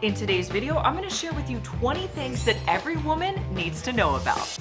In today's video, I'm going to share with you 20 things that every woman needs to know about.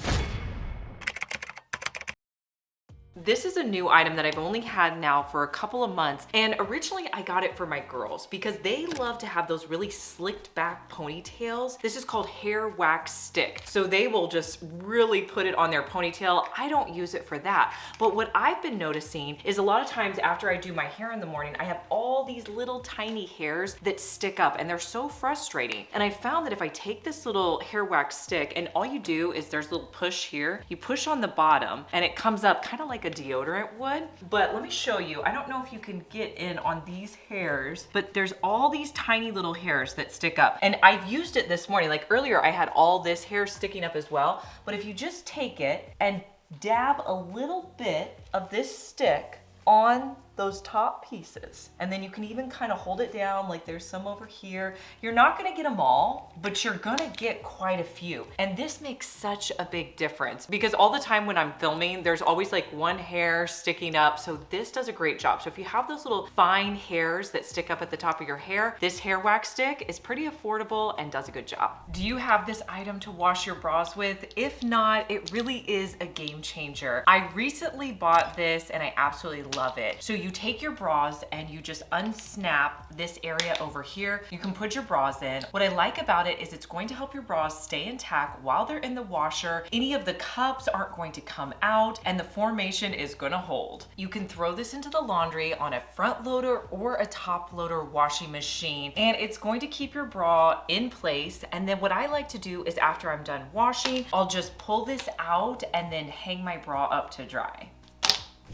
This is a new item that I've only had now for a couple of months, and originally I got it for my girls because they love to have those really slicked back ponytails. This is called hair wax stick. So they will just really put it on their ponytail. I don't use it for that. But what I've been noticing is a lot of times after I do my hair in the morning, I have all these little tiny hairs that stick up and they're so frustrating. And I found that if I take this little hair wax stick and all you do is there's a little push here, you push on the bottom and it comes up kind of like a deodorant would. But let me show you. I don't know if you can get in on these hairs, but there's all these tiny little hairs that stick up. And I've used it this morning. Like earlier I had all this hair sticking up as well. But if you just take it and dab a little bit of this stick on those top pieces, and then you can even kind of hold it down, like there's some over here. You're not gonna get them all, but you're gonna get quite a few. And this makes such a big difference because all the time when I'm filming, there's always like one hair sticking up. So this does a great job. So if you have those little fine hairs that stick up at the top of your hair, this hair wax stick is pretty affordable and does a good job. Do you have this item to wash your bras with? If not, it really is a game changer. I recently bought this and I absolutely love it. So you take your bras and you just unsnap this area over here. You can put your bras in. What I like about it is it's going to help your bras stay intact while they're in the washer. Any of the cups aren't going to come out and the formation is gonna hold. You can throw this into the laundry on a front loader or a top loader washing machine, and it's going to keep your bra in place. And then what I like to do is after I'm done washing, I'll just pull this out and then hang my bra up to dry.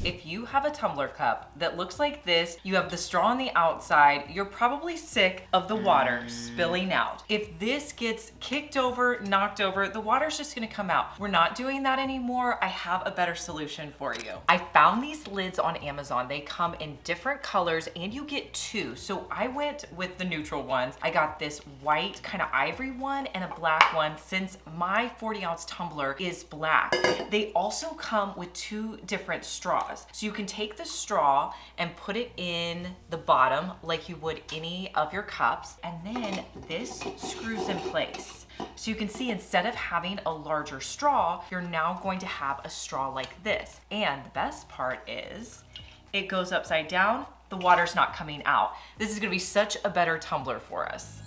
If you have a tumbler cup that looks like this, you have the straw on the outside, you're probably sick of the water spilling out. If this gets kicked over, knocked over, the water's just gonna come out. We're not doing that anymore. I have a better solution for you. I found these lids on Amazon. They come in different colors and you get two. So I went with the neutral ones. I got this white kind of ivory one and a black one since my 40-ounce tumbler is black. They also come with two different straws. So you can take the straw and put it in the bottom like you would any of your cups, and then this screws in place. So you can see instead of having a larger straw, you're now going to have a straw like this. And the best part is it goes upside down, the water's not coming out. This is gonna be such a better tumbler for us.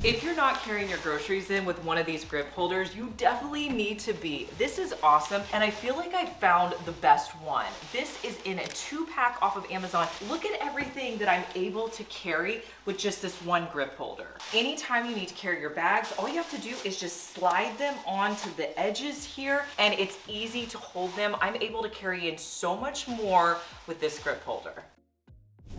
If you're not carrying your groceries in with one of these grip holders, you definitely need to be. This is awesome, and I feel like I found the best one. This is in a 2-pack off of Amazon. Look at everything that I'm able to carry with just this one grip holder. Anytime you need to carry your bags, all you have to do is just slide them onto the edges here, and it's easy to hold them. I'm able to carry in so much more with this grip holder.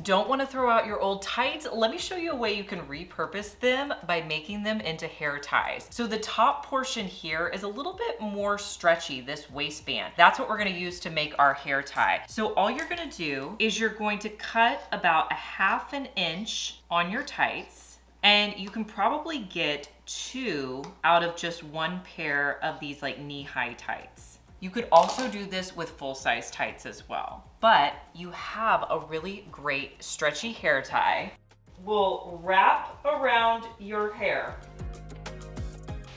Don't want to throw out your old tights? Let me show you a way you can repurpose them by making them into hair ties. So the top portion here is a little bit more stretchy, this waistband. That's what we're going to use to make our hair tie. So all you're going to do is you're going to cut about 1/2 inch on your tights, and you can probably get 2 out of just one pair of these like knee-high tights. You could also do this with full-size tights as well. But you have a really great stretchy hair tie. We'll wrap around your hair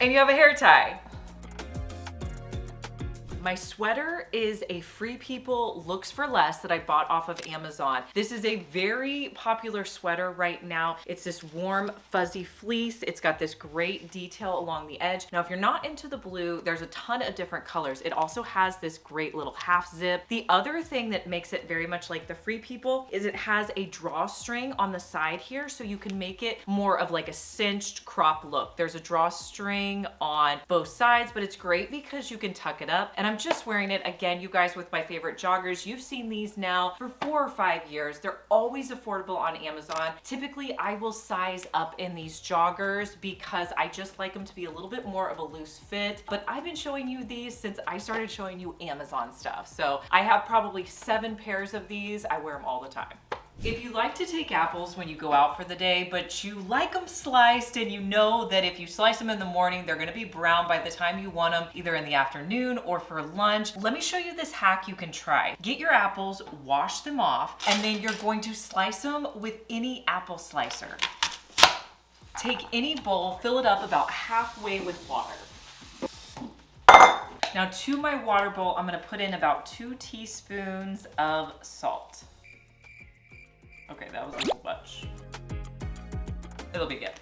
and you have a hair tie. My sweater is a Free People Looks for Less that I bought off of Amazon. This is a very popular sweater right now. It's this warm, fuzzy fleece. It's got this great detail along the edge. Now, if you're not into the blue, there's a ton of different colors. It also has this great little half zip. The other thing that makes it very much like the Free People is it has a drawstring on the side here, so you can make it more of like a cinched crop look. There's a drawstring on both sides, but it's great because you can tuck it up. And I'm just wearing it again, you guys, with my favorite joggers. You've seen these now for 4 or 5 years. They're always affordable on Amazon. Typically, I will size up in these joggers because I just like them to be a little bit more of a loose fit. But I've been showing you these since I started showing you Amazon stuff. So I have probably 7 pairs of these. I wear them all the time. If you like to take apples when you go out for the day, but you like them sliced and you know that if you slice them in the morning, they're gonna be brown by the time you want them, either in the afternoon or for lunch, let me show you this hack you can try. Get your apples, wash them off, and then you're going to slice them with any apple slicer. Take any bowl, fill it up about halfway with water. Now to my water bowl, I'm gonna put in about 2 teaspoons of salt. Okay, that was a little much. It'll be good.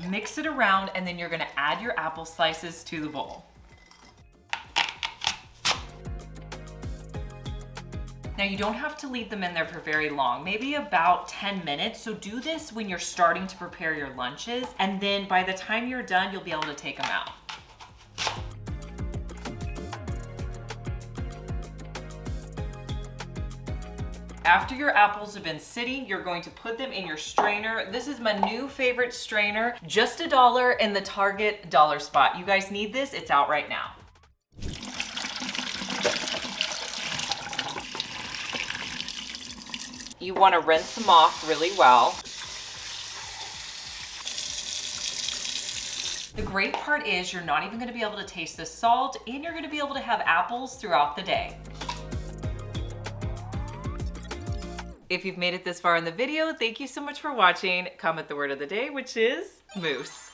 Mix it around and then you're gonna add your apple slices to the bowl. Now you don't have to leave them in there for very long, maybe about 10 minutes. So do this when you're starting to prepare your lunches, and then by the time you're done, you'll be able to take them out. After your apples have been sitting, you're going to put them in your strainer. This is my new favorite strainer, just $1 in the Target dollar spot. You guys need this, it's out right now. You want to rinse them off really well. The great part is you're not even going to be able to taste the salt, and you're going to be able to have apples throughout the day. If you've made it this far in the video, thank you so much for watching. Comment the word of the day, which is moose.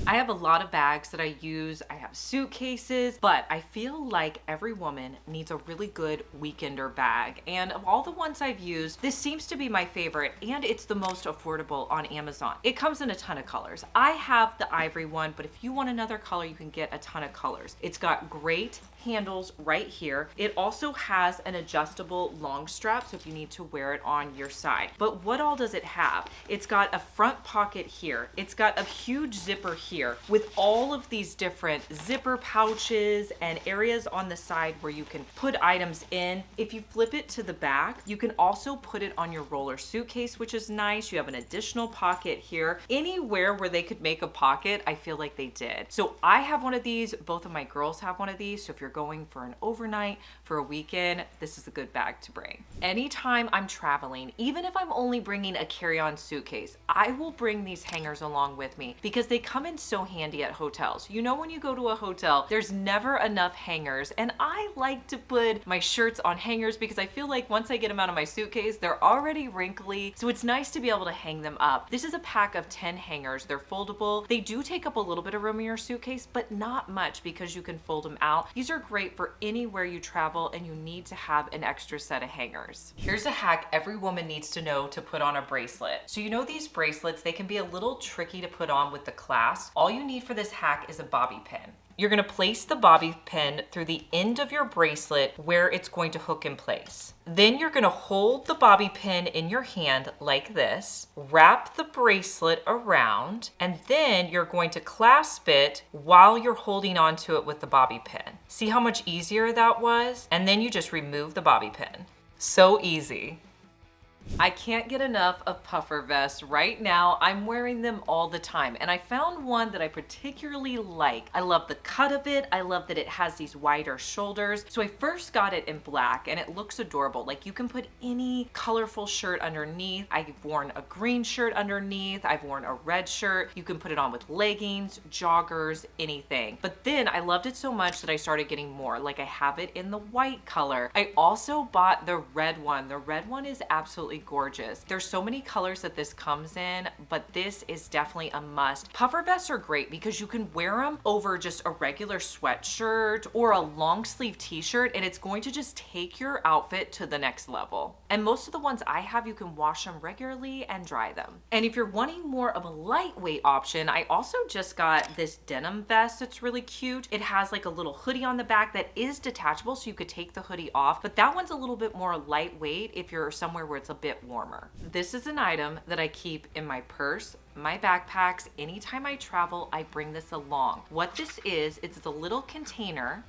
I have a lot of bags that I use. I have suitcases, but I feel like every woman needs a really good weekender bag. And of all the ones I've used, this seems to be my favorite, and it's the most affordable on Amazon. It comes in a ton of colors. I have the ivory one, but if you want another color, you can get a ton of colors. It's got great handles right here. It also has an adjustable long strap, so if you need to wear it on your side. But what all does it have? It's got a front pocket here. It's got a huge zipper here with all of these different zipper pouches and areas on the side where you can put items in. If you flip it to the back, you can also put it on your roller suitcase, which is nice. You have an additional pocket here. Anywhere where they could make a pocket, I feel like they did. So I have one of these. Both of my girls have one of these. So if you're going for an overnight, for a weekend, this is a good bag to bring. Anytime I'm traveling, even if I'm only bringing a carry-on suitcase, I will bring these hangers along with me because they come in so handy at hotels. You know, when you go to a hotel, there's never enough hangers, and I like to put my shirts on hangers because I feel like once I get them out of my suitcase, they're already wrinkly, so it's nice to be able to hang them up. This is a pack of 10 hangers. They're foldable. They do take up a little bit of room in your suitcase, but not much because you can fold them out. These are great for anywhere you travel and you need to have an extra set of hangers. Here's a hack every woman needs to know to put on a bracelet. So you know these bracelets, they can be a little tricky to put on with the clasp. All you need for this hack is a bobby pin. You're gonna place the bobby pin through the end of your bracelet where it's going to hook in place. Then you're gonna hold the bobby pin in your hand like this, wrap the bracelet around, and then you're going to clasp it while you're holding onto it with the bobby pin. See how much easier that was? And then you just remove the bobby pin. So easy. I can't get enough of puffer vests. Right now, I'm wearing them all the time, and I found one that I particularly like. I love the cut of it. I love that it has these wider shoulders. So I first got it in black, and it looks adorable. Like, you can put any colorful shirt underneath. I've worn a green shirt underneath. I've worn a red shirt. You can put it on with leggings, joggers, anything. But then I loved it so much that I started getting more. Like, I have it in the white color. I also bought the red one. The red one is absolutely gorgeous. There's so many colors that this comes in, but this is definitely a must. Puffer vests are great because you can wear them over just a regular sweatshirt or a long sleeve t-shirt, and it's going to just take your outfit to the next level. And most of the ones I have, you can wash them regularly and dry them. And if you're wanting more of a lightweight option, I also just got this denim vest that's really cute. It has like a little hoodie on the back that is detachable, so you could take the hoodie off, but that one's a little bit more lightweight if you're somewhere where it's a bit warmer. This is an item that I keep in my purse, my backpacks. Anytime I travel, I bring this along. What this is, it's a little container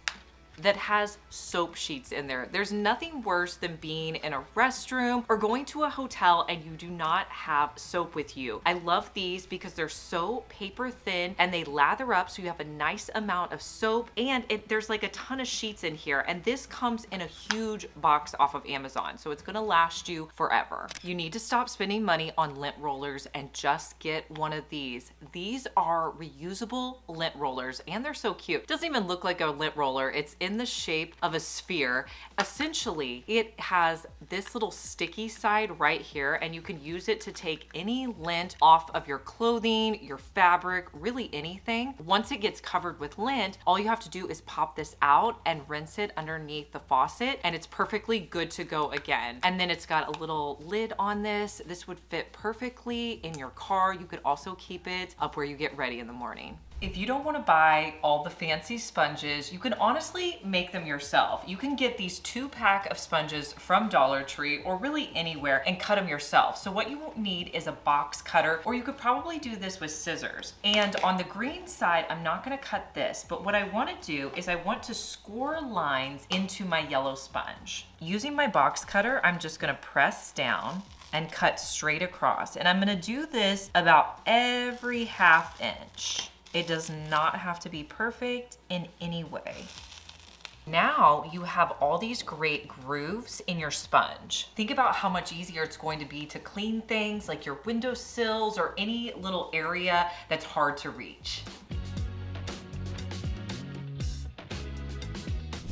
that has soap sheets in there. There's nothing worse than being in a restroom or going to a hotel and you do not have soap with you. I love these because they're so paper thin and they lather up, so you have a nice amount of soap, and there's like a ton of sheets in here, and this comes in a huge box off of Amazon, so it's gonna last you forever. You need to stop spending money on lint rollers and just get one of these. These are reusable lint rollers and they're so cute. It doesn't even look like a lint roller. It's in in the shape of a sphere. Essentially, it has this little sticky side right here, and you can use it to take any lint off of your clothing, your fabric, really anything. Once it gets covered with lint, all you have to do is pop this out and rinse it underneath the faucet, and it's perfectly good to go again. And then it's got a little lid on this. This would fit perfectly in your car. You could also keep it up where you get ready in the morning. If you don't want to buy all the fancy sponges, you can honestly make them yourself. You can get these 2-pack of sponges from Dollar Tree or really anywhere and cut them yourself. So what you won't need is a box cutter, or you could probably do this with scissors. And on the green side, I'm not going to cut this, but what I want to do is I want to score lines into my yellow sponge. Using my box cutter, I'm just going to press down and cut straight across. And I'm going to do this about every ½ inch. It does not have to be perfect in any way. Now you have all these great grooves in your sponge. Think about how much easier it's going to be to clean things like your windowsills or any little area that's hard to reach.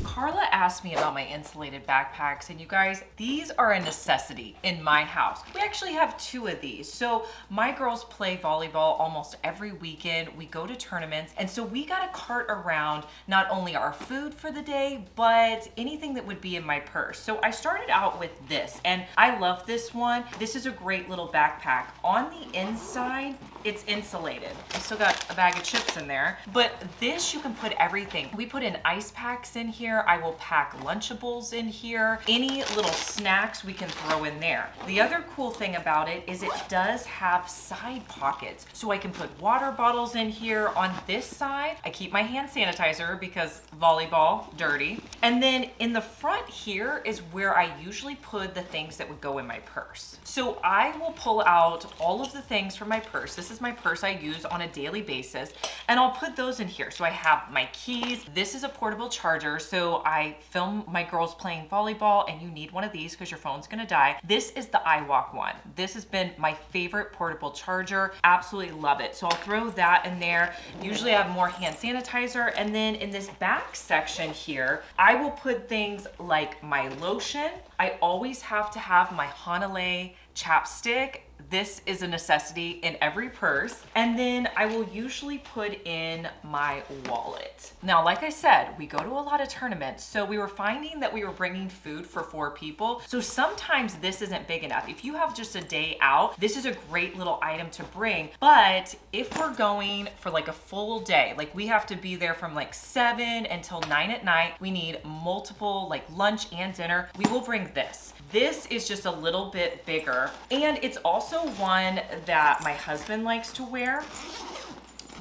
Carla asked me about my insulated backpacks, and you guys, these are a necessity in my house. We actually have 2 of these. So my girls play volleyball almost every weekend. We go to tournaments, and so we got to cart around not only our food for the day, but anything that would be in my purse. So I started out with this, and I love this one. This is a great little backpack. On the inside, it's insulated. I still got a bag of chips in there, but this you can put everything. We put in ice packs in here. I will pack Lunchables in here. Any little snacks we can throw in there. The other cool thing about it is it does have side pockets. So I can put water bottles in here. On this side, I keep my hand sanitizer because volleyball, dirty. And then in the front here is where I usually put the things that would go in my purse. So I will pull out all of the things from my purse. This is my purse I use on a daily basis, and I'll put those in here. So I have my keys. This is a portable charger. So I film my girls playing volleyball, and you need one of these because your phone's gonna die. This is the iWalk one. This has been my favorite portable charger. Absolutely love it. So I'll throw that in there. Usually I have more hand sanitizer. And then in this back section here, I will put things like my lotion. I always have to have my Hanalei chapstick. This is a necessity in every purse. And then I will usually put in my wallet. Now, like I said, we go to a lot of tournaments, so we were finding that we were bringing food for 4 people. So sometimes this isn't big enough. If you have just a day out, this is a great little item to bring. But if we're going for like a full day, like we have to be there from like 7 until 9 at night, we need multiple like lunch and dinner, we will bring this. This is just a little bit bigger, and it's also one that my husband likes to wear.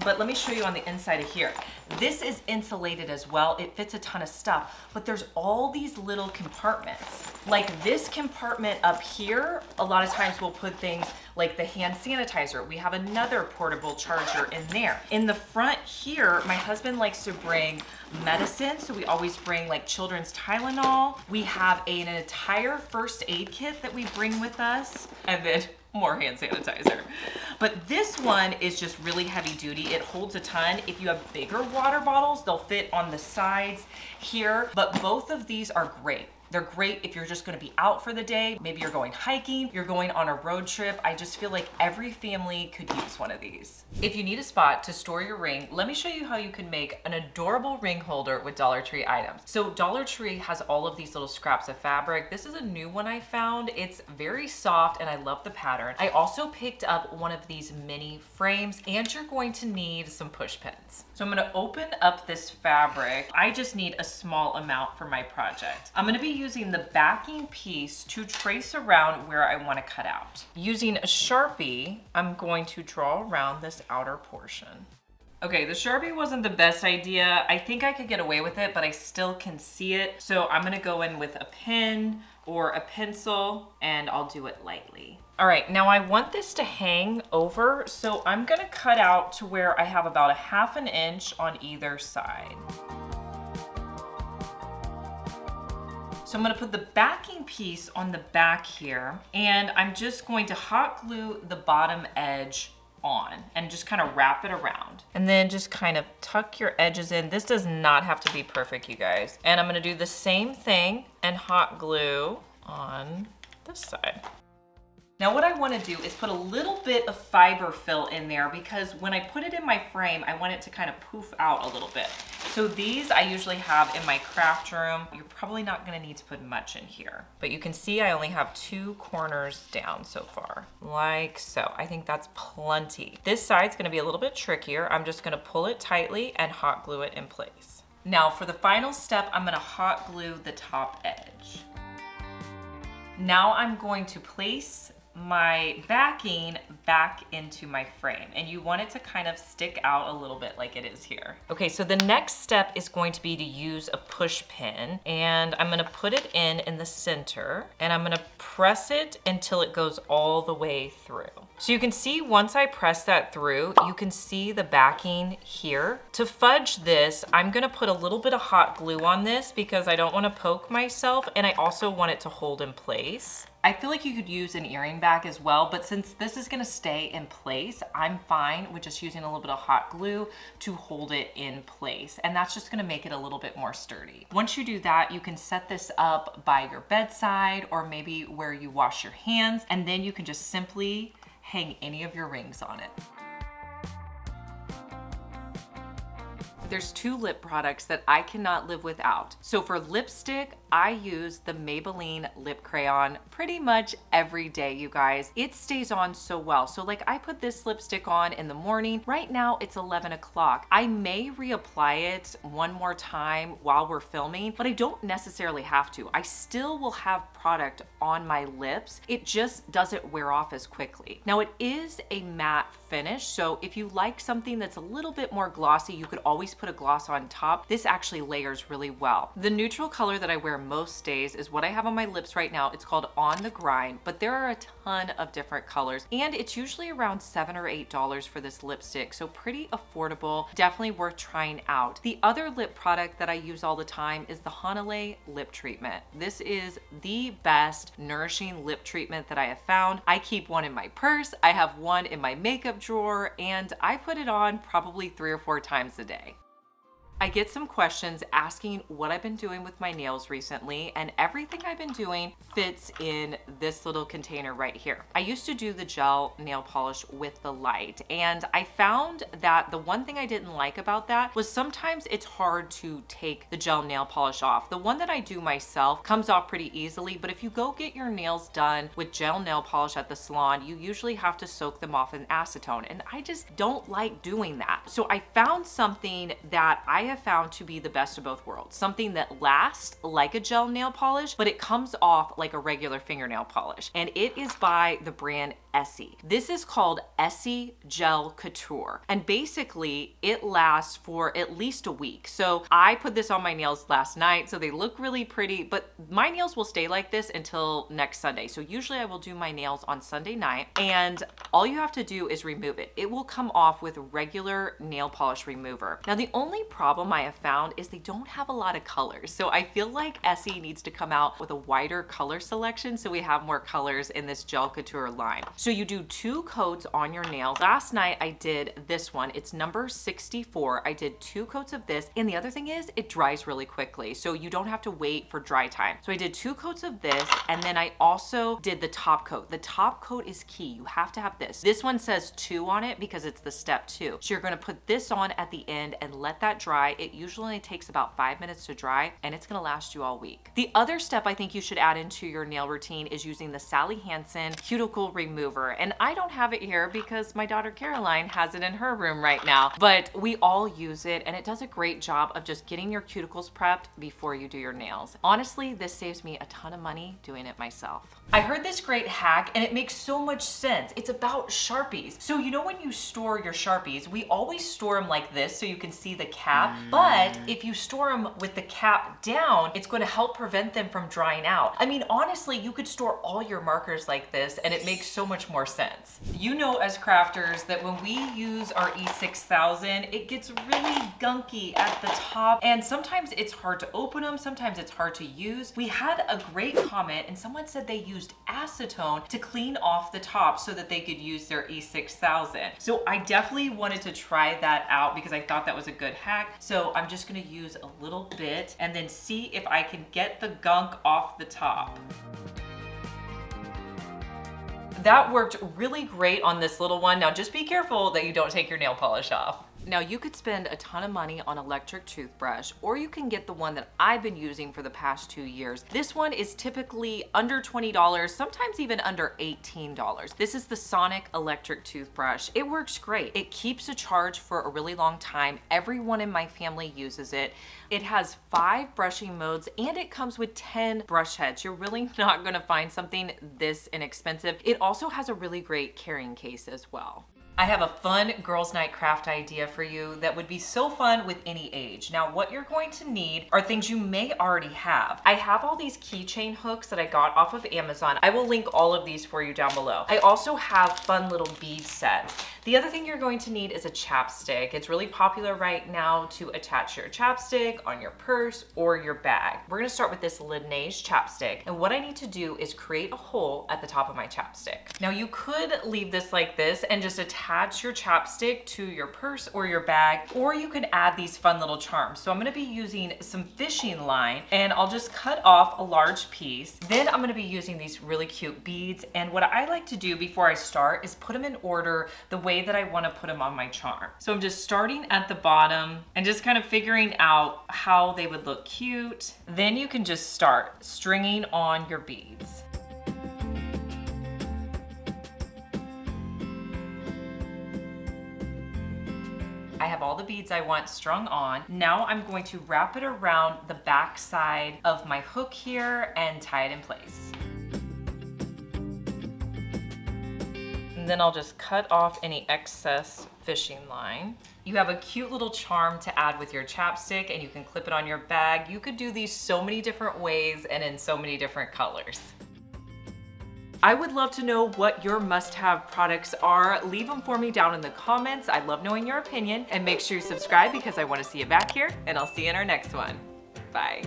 But let me show you on the inside of here. This is insulated as well. It fits a ton of stuff, but there's all these little compartments. Like this compartment up here, a lot of times we'll put things like the hand sanitizer. We have another portable charger in there. In the front here, my husband likes to bring medicine, so we always bring like children's Tylenol. We have an entire first aid kit that we bring with us, and then more hand sanitizer. But this one is just really heavy duty. It holds a ton. If you have bigger water bottles, they'll fit on the sides here, but both of these are great. They're great if you're just gonna be out for the day. Maybe you're going hiking, you're going on a road trip. I just feel like every family could use one of these. If you need a spot to store your ring, let me show you how you can make an adorable ring holder with Dollar Tree items. So Dollar Tree has all of these little scraps of fabric. This is a new one I found. It's very soft and I love the pattern. I also picked up one of these mini frames, and you're going to need some push pins. So I'm gonna open up this fabric. I just need a small amount for my project. I'm gonna be using the backing piece to trace around where I want to cut out. Using a Sharpie, I'm going to draw around this outer portion. Okay, the Sharpie wasn't the best idea. I think I could get away with it, but I still can see it. So I'm gonna go in with a pen or a pencil, and I'll do it lightly. All right, now I want this to hang over, so I'm gonna cut out to where I have about a ½ inch on either side. So I'm gonna put the backing piece on the back here, and I'm just going to hot glue the bottom edge on and just kind of wrap it around. And then just kind of tuck your edges in. This does not have to be perfect, you guys. And I'm gonna do the same thing and hot glue on this side. Now what I wanna do is put a little bit of fiber fill in there because when I put it in my frame, I want it to kind of poof out a little bit. So these I usually have in my craft room. You're probably not gonna need to put much in here, but you can see I only have 2 corners down so far, like so. I think that's plenty. This side's gonna be a little bit trickier. I'm just gonna pull it tightly and hot glue it in place. Now for the final step, I'm gonna hot glue the top edge. Now I'm going to place my backing back into my frame, and you want it to kind of stick out a little bit like it is here. Okay, so the next step is going to be to use a push pin, and I'm gonna put it in the center, and I'm gonna press it until it goes all the way through. So you can see once I press that through, you can see the backing here. To fudge this, I'm gonna put a little bit of hot glue on this because I don't wanna poke myself, and I also want it to hold in place. I feel like you could use an earring back as well, but since this is gonna stay in place, I'm fine with just using a little bit of hot glue to hold it in place. And that's just gonna make it a little bit more sturdy. Once you do that, you can set this up by your bedside or maybe where you wash your hands, and then you can just simply hang any of your rings on it. There's 2 lip products that I cannot live without. So for lipstick, I use the Maybelline lip crayon pretty much every day, you guys. It stays on so well. So like I put this lipstick on in the morning. Right now it's 11 o'clock. I may reapply it one more time while we're filming, but I don't necessarily have to. I still will have product on my lips. It just doesn't wear off as quickly. Now it is a matte finish, so if you like something that's a little bit more glossy, you could always put a gloss on top. This actually layers really well. The neutral color that I wear most days is what I have on my lips right now. It's called On the Grind, but there are a ton of different colors, and it's usually around $7 or $8 for this lipstick, so pretty affordable, definitely worth trying out. The other lip product that I use all the time is the Hanalei lip treatment. This is the best nourishing lip treatment that I have found. I keep one in my purse, I have one in my makeup drawer, and I put it on probably 3 or 4 times a day. I get some questions asking what I've been doing with my nails recently, and everything I've been doing fits in this little container right here. I used to do the gel nail polish with the light, and I found that the one thing I didn't like about that was sometimes it's hard to take the gel nail polish off. The one that I do myself comes off pretty easily, but if you go get your nails done with gel nail polish at the salon, you usually have to soak them off in acetone, and I just don't like doing that. So I found something that I have found to be the best of both worlds. Something that lasts like a gel nail polish, but it comes off like a regular fingernail polish. And it is by the brand Essie. This is called Essie Gel Couture. And basically it lasts for at least a week. So I put this on my nails last night, so they look really pretty, but my nails will stay like this until next Sunday. So usually I will do my nails on Sunday night, and all you have to do is remove it. It will come off with regular nail polish remover. Now the only problem I have found is they don't have a lot of colors. So I feel like Essie needs to come out with a wider color selection so we have more colors in this Gel Couture line. So you do 2 coats on your nails. Last night I did this one. It's number 64. I did 2 coats of this. And the other thing is it dries really quickly, so you don't have to wait for dry time. So I did 2 coats of this, and then I also did the top coat. The top coat is key. You have to have this. This one says 2 on it because it's the step 2. So you're gonna put this on at the end and let that dry. It usually only takes about 5 minutes to dry, and it's gonna last you all week. The other step I think you should add into your nail routine is using the Sally Hansen cuticle remover. And I don't have it here because my daughter Caroline has it in her room right now, but we all use it, and it does a great job of just getting your cuticles prepped before you do your nails. Honestly, this saves me a ton of money doing it myself. I heard this great hack and it makes so much sense. It's about Sharpies. So you know when you store your Sharpies, we always store them like this so you can see the cap. but if you store them with the cap down, it's going to help prevent them from drying out. I mean, honestly, you could store all your markers like this and it makes so much more sense. You know, as crafters, that when we use our E6000, it gets really gunky at the top, and sometimes it's hard to open them, sometimes it's hard to use. We had a great comment and someone said they used acetone to clean off the top so that they could use their E6000. So I definitely wanted to try that out because I thought that was a good hack. So I'm just gonna use a little bit and then see if I can get the gunk off the top. That worked really great on this little one. Now just be careful that you don't take your nail polish off. Now you could spend a ton of money on electric toothbrush, or you can get the one that I've been using for the past 2 years. This one is typically under $20, sometimes even under $18. This is the Sonic electric toothbrush. It works great. It keeps a charge for a really long time. Everyone in my family uses it. It has 5 brushing modes and it comes with 10 brush heads. You're really not gonna find something this inexpensive. It also has a really great carrying case as well. I have a fun girls' night craft idea for you that would be so fun with any age. Now, what you're going to need are things you may already have. I have all these keychain hooks that I got off of Amazon. I will link all of these for you down below. I also have fun little bead sets. The other thing you're going to need is a chapstick. It's really popular right now to attach your chapstick on your purse or your bag. We're gonna start with this Laneige chapstick. And what I need to do is create a hole at the top of my chapstick. Now you could leave this like this and just attach your chapstick to your purse or your bag, or you could add these fun little charms. So I'm gonna be using some fishing line and I'll just cut off a large piece. Then I'm gonna be using these really cute beads. And what I like to do before I start is put them in order the way that I want to put them on my charm. So I'm just starting at the bottom and just kind of figuring out how they would look cute. Then you can just start stringing on your beads. I have all the beads I want strung on. Now I'm going to wrap it around the back side of my hook here and tie it in place. And then I'll just cut off any excess fishing line. You have a cute little charm to add with your chapstick and you can clip it on your bag. You could do these so many different ways and in so many different colors. I would love to know what your must-have products are. Leave them for me down in the comments. I love knowing your opinion, and make sure you subscribe because I want to see you back here, and I'll see you in our next one. Bye.